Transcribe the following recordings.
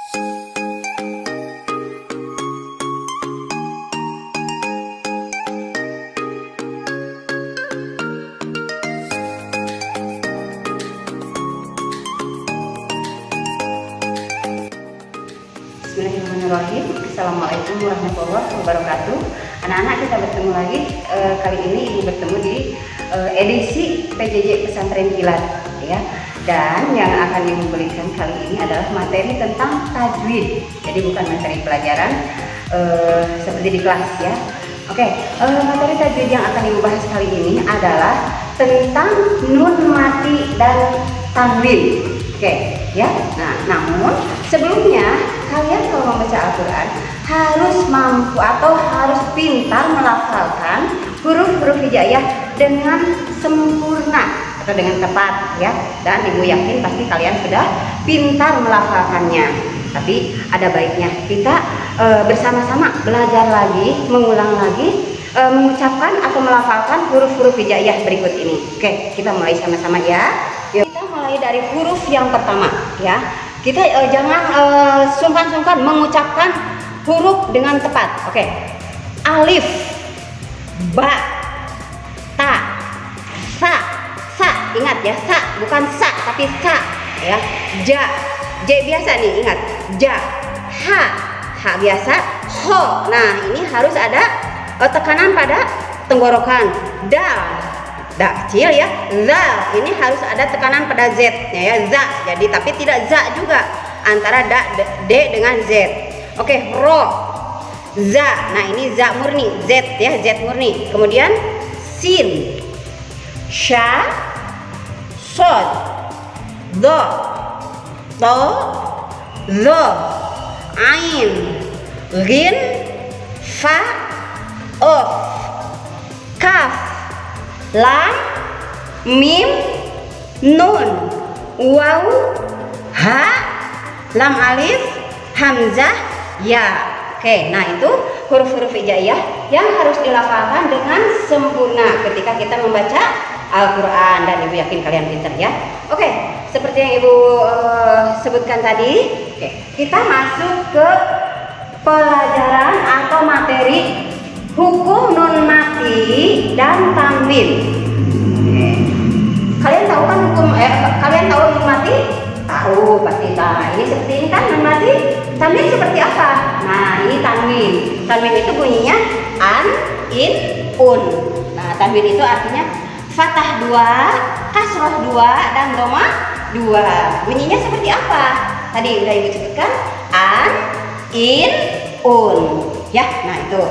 Bismillahirrahmanirrahim. Assalamualaikum warahmatullahi wabarakatuh. Anak-anak, kita bertemu lagi. Kali ini Ibu bertemu di edisi PJJ Pesantren Kilat, ya. Dan yang akan Ibu berikan kali ini adalah materi tentang tajwid. Jadi bukan materi pelajaran seperti di kelas, ya. Oke, materi tajwid yang akan Ibu bahas kali ini adalah tentang nun mati dan tanwin. Oke, ya. Nah, namun sebelumnya kalian kalau membaca Al-Quran harus mampu atau harus pintar melafalkan huruf-huruf hijaiyah dengan sempurna atau dengan tepat, ya. Dan Ibu yakin pasti kalian sudah pintar melafalkannya. Tapi ada baiknya kita bersama-sama belajar lagi, mengulang lagi, mengucapkan atau melafalkan huruf-huruf hijaiyah berikut ini. Oke, kita mulai sama-sama, ya. Yuk. Kita mulai dari huruf yang pertama, ya. Kita jangan sungkan-sungkan mengucapkan huruf dengan tepat. Oke. Alif, ba, ta, sa. Ingat ya, sa bukan sa tapi sa, ya. Ja, j biasa nih, ingat. Ja, ha biasa. Ho. Nah, ini harus ada tekanan pada tenggorokan. Dal kecil, ya. Zal, ini harus ada tekanan pada z, ya. Za, jadi tapi tidak za juga antara d dengan z. Oke, ro, za. Nah, ini za murni, z, ya, z murni. Kemudian sin, sha, sod, do, to, zo, ain, ghin, fa, of, kaf, lam, mim, nun, waw, ha, lam alif, hamzah, ya. Oke, nah itu huruf-huruf hijaiyah yang harus dilafalkan dengan sempurna ketika kita membaca Al-Quran, dan Ibu yakin kalian pintar, ya. Oke, seperti yang Ibu sebutkan tadi, oke, kita masuk ke pelajaran atau materi hukum nun mati dan tanwin. Kalian tahu kan hukum? Kalian tahu nun mati? Tahu pasti. Nah, ini seperti ini kan nun mati. Tanwin seperti apa? Nah, ini tanwin. Tanwin itu bunyinya an, in, un. Nah, tanwin itu artinya fathah 2, kasroh 2, dan doma 2. Bunyinya seperti apa? Tadi udah Ibu sebutkan, an, in, un. Ya, nah itu.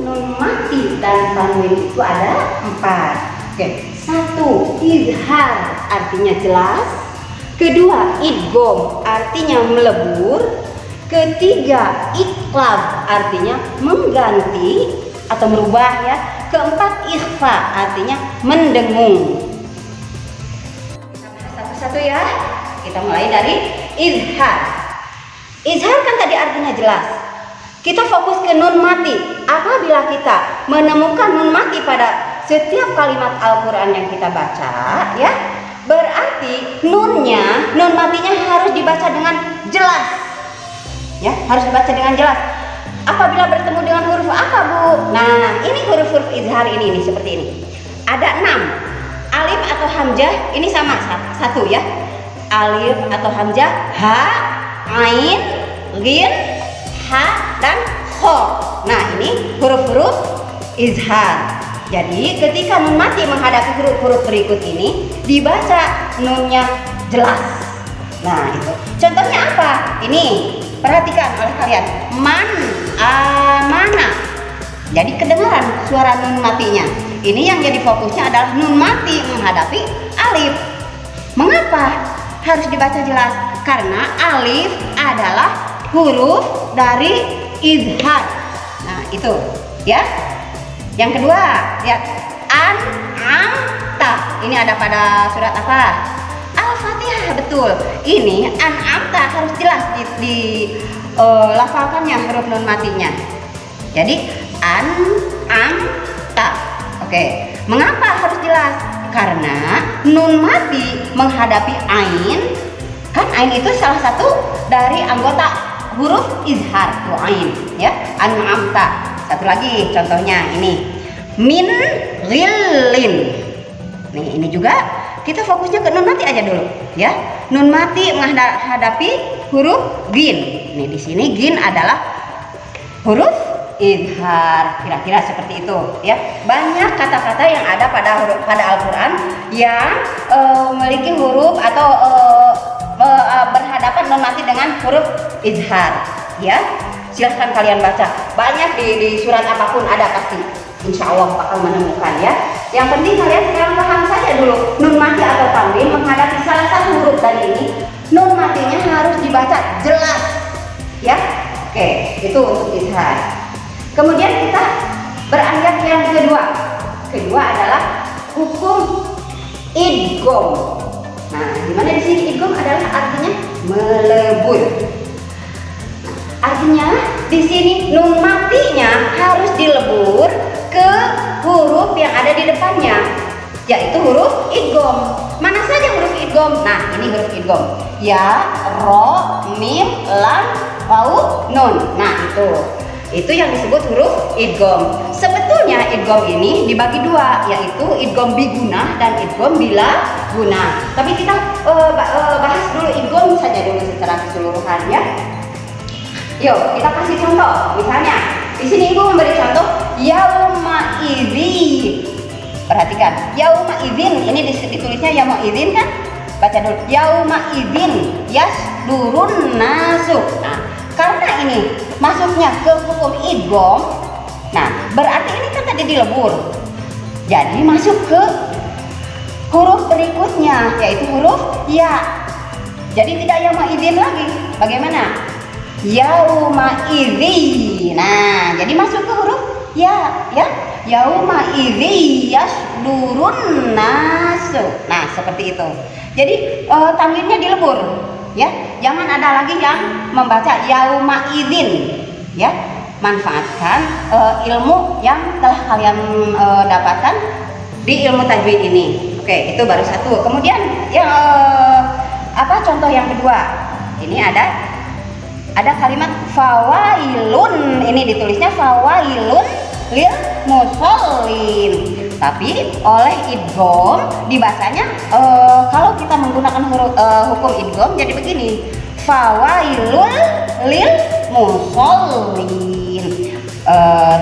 Nun mati dan tanwin itu ada 4. Oke. 1, izhar artinya jelas. Kedua, idgham artinya melebur. Ketiga, iqlab artinya mengganti atau merubah, ya. Keempat, ikhfa artinya mendengung. Kita bahas satu-satu, ya. Kita mulai dari izhar. Izhar kan tadi artinya jelas. Kita fokus ke nun mati. Apabila kita menemukan nun mati pada setiap kalimat Al-Quran yang kita baca, ya, berarti nun matinya harus dibaca dengan jelas, ya, harus dibaca dengan jelas. Apabila bertemu dengan huruf apa, Bu? Nah, ini huruf-huruf izhar ini seperti ini. Ada 6. Alif atau hamzah ini sama satu, ya. Alif atau hamzah, ha, ain, ghin, ha, dan ho. Nah, ini huruf-huruf izhar. Jadi ketika nun mati menghadapi huruf-huruf berikut ini, dibaca nunnya jelas. Nah, itu contohnya apa? Ini perhatikan oleh kalian. Man, amana. Jadi kedengaran suara nun matinya. Ini yang jadi fokusnya adalah nun mati menghadapi alif. Mengapa harus dibaca jelas? Karena alif adalah huruf dari izhar. Nah, itu, ya. Yang kedua, lihat, an-amta. Ini ada pada surat apa? Al-Fatihah, betul. Ini an-amta harus jelas di lafalkannya huruf nun matinya. Jadi an-amta. Oke. Mengapa harus jelas? Karena nun mati menghadapi ain Kan ain itu salah satu dari anggota huruf izhar tuh ain ya. An'amta. Satu lagi contohnya ini min ghillin. Nih ini juga kita fokusnya ke nun mati aja dulu ya. Nun mati menghadapi huruf gin. Nih di sini gin adalah huruf izhar, kira-kira seperti itu ya. Banyak kata-kata yang ada pada Al-Qur'an yang memiliki huruf atau berhadapan nun mati dengan huruf izhar ya. Silahkan kalian baca, banyak di surat apapun ada pasti, insya Allah bakal menemukan ya. Yang penting kalian sekarang paham saja dulu nun mati atau tanwin menghadapi salah satu huruf dari ini, nun matinya harus dibaca jelas ya. Oke, itu untuk izhar. Kemudian kita beranjak yang kedua adalah hukum idgham. Nah, dimana di sini idgham adalah artinya melebur. Artinya di sini nun matinya harus dilebur ke huruf yang ada di depannya, yaitu huruf idgham. Mana saja huruf idgham? Nah, ini huruf idgham. Ya, ro, mim, lam, waw, nun. Nah, itu yang disebut huruf idgham. Sebetulnya idgham ini dibagi dua, yaitu idgham bigunah dan idgham bila gunah. Tapi kita bahas dulu idgham saja dulu secara keseluruhan ya. Yuk, kita kasih contoh. Misalnya, di sini Ibu memberi contoh yauma idzin. Perhatikan, yauma idzin ini ditulisnya yauma idzin kan? Baca dulu. Yauma idzin yasdurun nasu. Nah, karena ini masuknya ke hukum idgham, nah berarti ini kan tadi dilebur. Jadi masuk ke huruf berikutnya, yaitu huruf ya. Jadi tidak yauma idzin lagi. Bagaimana? Yauma idzi. Nah, jadi masuk ke huruf ya. Yauma idzi yasdurun nasu. Nah, seperti itu. Jadi tanwinnya dilebur ya. Jangan ada lagi yang membaca yauma idzin ya. Manfaatkan ilmu yang telah kalian dapatkan di ilmu tajwid ini. Oke, itu baru satu. Kemudian yang contoh yang kedua. Ini ada kalimat fawailun, ini ditulisnya fawailun lil musallin, tapi oleh idgham dibacanya kalau kita menggunakan huruf hukum idgham jadi begini, fawailun lil musallin.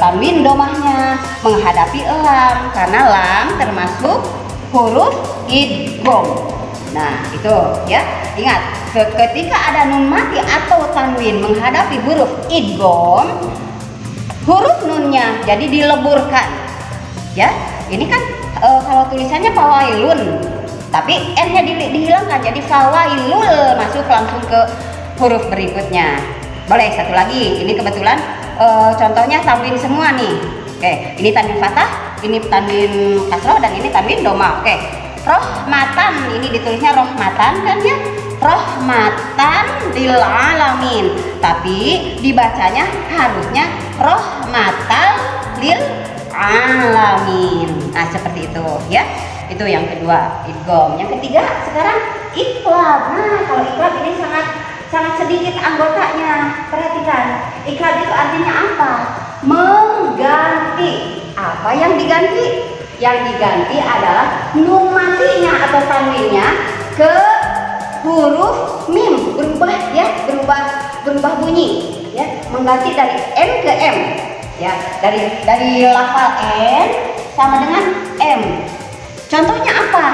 Tanwin domahnya menghadapi lam karena lam termasuk huruf idgham. Nah, itu ya. Ingat, ketika ada nun mati atau tanwin menghadapi huruf idgham, huruf nunnya jadi dileburkan. Ya, ini kan kalau tulisannya fawailun, tapi n-nya dihilangkan jadi fawailul, masuk langsung ke huruf berikutnya. Boleh satu lagi. Ini kebetulan contohnya tanwin semua nih. Oke, ini tanwin fathah, ini tanwin kasroh, dan ini tanwin doma. Oke. Rohmatan, ini ditulisnya rohmatan kan ya, rohmatan lil alamin, tapi dibacanya harusnya rohmatan lil alamin. Nah, seperti itu ya. Itu yang kedua, idgham. Yang ketiga sekarang iqlab. Nah, kalau iqlab ini sangat sedikit anggotanya. Perhatikan, iqlab itu artinya apa? Mengganti. Apa yang diganti? Yang diganti adalah nun matinya atau tanwinnya ke huruf mim, berubah ya, berubah bunyi ya, mengganti dari m ke m ya, dari lafal n sama dengan m. Contohnya apa?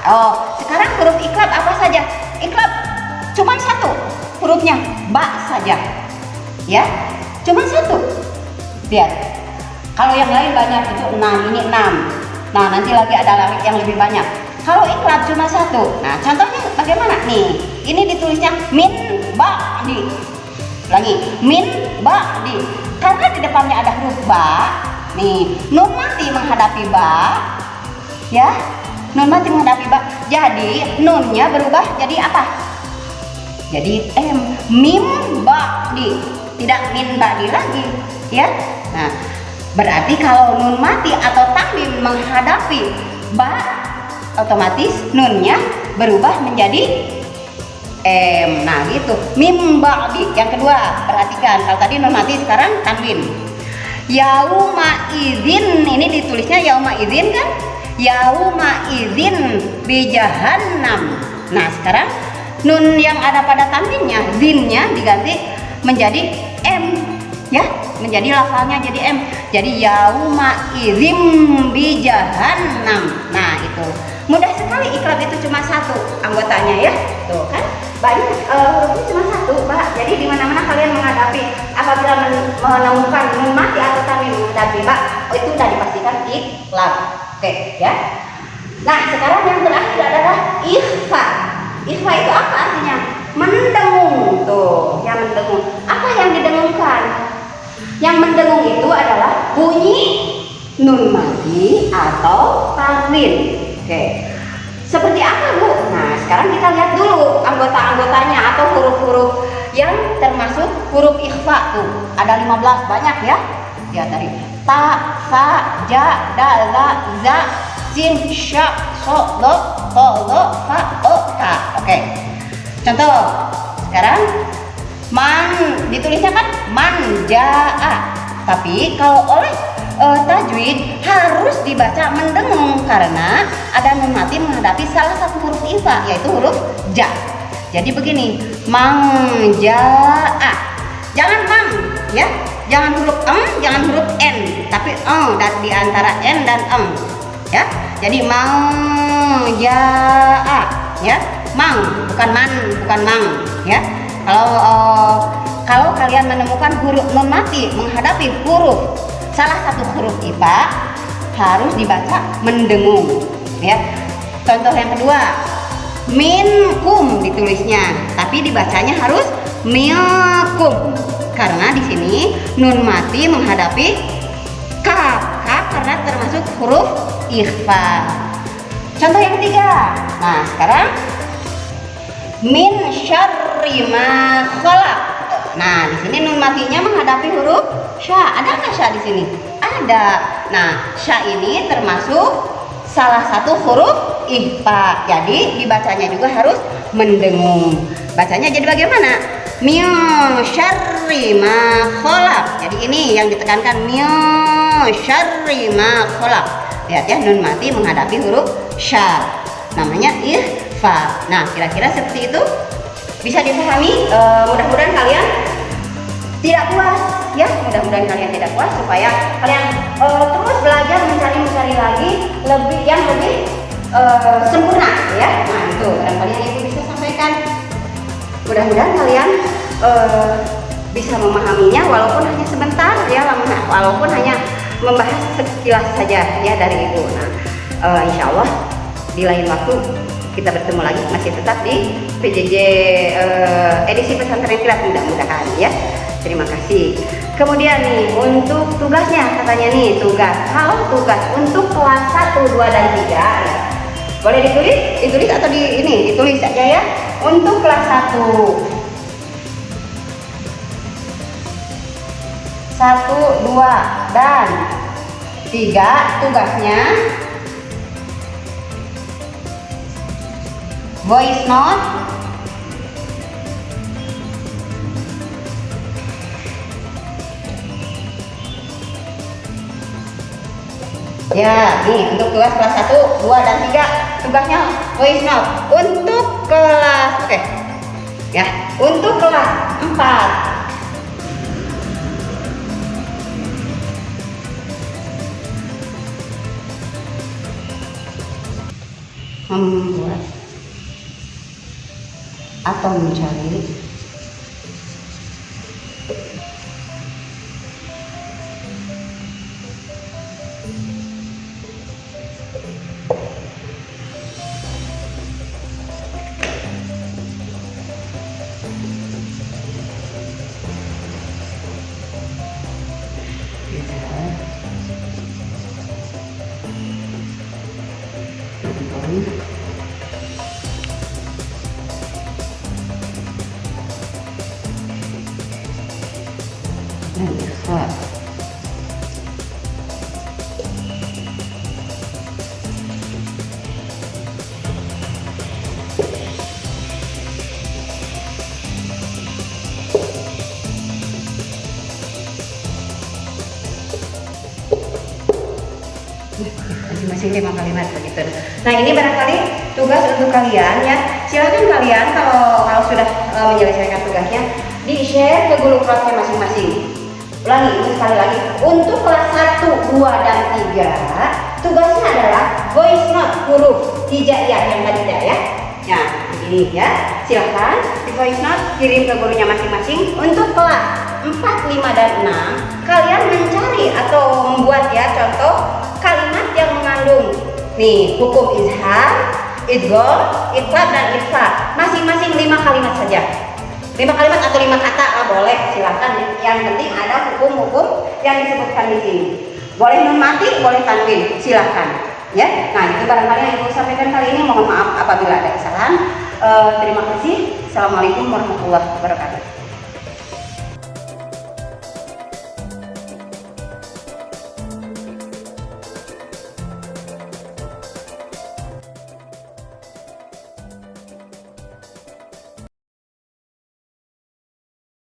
Oh, sekarang huruf iqlab apa saja? Iqlab cuma satu hurufnya, ba saja ya, cuma satu. Lihat, kalau yang lain banyak, itu 6, ini 6. Nah, nanti lagi ada lagi yang lebih banyak. Kalau iqlab cuma satu. Nah, contohnya bagaimana? Nih, ini ditulisnya min ba'di. Lagi, min ba'di. Karena di depannya ada huruf ba. Nih, nun mati menghadapi ba. Ya, nun mati menghadapi ba. Jadi, nunnya berubah jadi apa? Jadi m, mim ba'di. Tidak min ba'di lagi, ya. Nah, berarti kalau nun mati atau tanwin menghadapi ba, otomatis nunnya berubah menjadi M. Nah gitu. Mim ba'di yang kedua, perhatikan, kalau tadi nun mati sekarang tanwin. Yauma idzin, ini ditulisnya yauma idzin kan? Yauma idzin bi jahannam. Nah sekarang nun yang ada pada tanwinnya, zinnya diganti menjadi M, ya, menjadi lafalnya jadi M. Jadi yauma idzin bi jahannam. Nah itu mudah sekali, ikrab itu cuma satu anggotanya ya, tuh kan banyak hurufnya cuma satu, Pak. Jadi di mana-mana kalian menghadapi apabila menemukan nun mati atau tanwin menghadapi, Pak, itu sudah dipastikan ikrab. Oke, ya. Nah, sekarang yang terakhir adalah ikhfa. Ikhfa itu apa artinya? Mendengung. Tuh, yang mendengung. Apa yang didengungkan? Yang mendengung itu adalah bunyi nun mati atau tanwin. Oke. Seperti apa, Bu? Nah, sekarang kita lihat dulu anggota-anggotanya atau huruf-huruf yang termasuk huruf ikhfa tuh. Ada 15 banyak ya. Ya dari ta, fa, ja, dal, za, za, sin, sya, so, do, to, lo, fa, o, ta. Oke. Contoh. Sekarang man ditulisnya kan manjaa. Tapi kalau oleh tajwid harus dibaca mendengung karena ada nun mati menghadapi salah satu huruf ikhfa yaitu huruf ja. Jadi begini, mangjaa. Jangan mang ya. Jangan huruf jangan huruf n, tapi dan di antara n dan ya. Jadi mangjaa ya. Mang bukan man, bukan mang ya. Kalau kalian menemukan huruf nun mati menghadapi huruf salah satu huruf IPA harus dibaca mendengung ya. Contoh yang kedua, minkum ditulisnya tapi dibacanya harus milkum karena di sini nun mati menghadapi kaf karena termasuk huruf ikhfa. Contoh yang ketiga. Nah, sekarang min syarri ma khalaq. Nah, di sini nun matinya menghadapi huruf sya. Ada nggak sya di sini? Ada. Nah, sya ini termasuk salah satu huruf ikhfa. Jadi dibacanya juga harus mendengung. Bacanya jadi bagaimana? Min syarri ma khalaq. Jadi ini yang ditekankan min syarri ma khalaq. Lihat ya, nun mati menghadapi huruf sya. Namanya ikhfa. Nah, kira-kira seperti itu. Bisa dipahami, mudah-mudahan kalian tidak puas ya, mudah-mudahan kalian tidak puas supaya kalian terus belajar mencari lagi yang lebih sempurna ya. Nah itu barangkali yang ibu bisa sampaikan, mudah-mudahan kalian bisa memahaminya walaupun hanya sebentar ya, walaupun hanya membahas sekilas saja ya dari ibu. Nah insya Allah di lain waktu kita bertemu lagi, masih tetap di PJJ edisi pesantren kilat mudah-mudahan ya. Terima kasih. Kemudian nih untuk tugasnya, katanya nih tugas. Kalau tugas untuk kelas 1, 2 dan 3 ya. Boleh ditulis atau ditulis saja ya. Untuk kelas 1 2 dan 3 tugasnya voice note ya. Nih untuk tugas kelas 1, 2 dan 3 tugasnya voice note. Untuk kelas ya, untuk kelas 4 membuat atau mencari masing-masing 5 kalimat begitu. Nah, ini barangkali tugas untuk kalian ya. Silakan kalian kalau sudah menyelesaikan tugasnya di-share ke grup kelasnya masing-masing. Ulangi ini sekali lagi. Untuk kelas 1, 2, dan 3 tugasnya adalah voice note huruf hijaiyah yang tadi ya. Nah, ini ya. Silakan di voice note kirim ke gurunya masing-masing. Untuk kelas 4, 5, dan 6 kalian mencari atau membuat ya contoh kalimat yang mengandung nih hukum izhar, idgham, ikhfa, dan ikhfa. Masing-masing 5 kalimat saja. 5 kalimat atau 5 kata boleh, silakan. Yang penting ada hukum-hukum yang disebutkan di sini. Boleh nun mati, boleh tanwin, silakan. Ya, nah itu barangkali yang ibu sampaikan kali ini. Mohon maaf apabila ada kesalahan. Terima kasih. Assalamualaikum warahmatullahi wabarakatuh.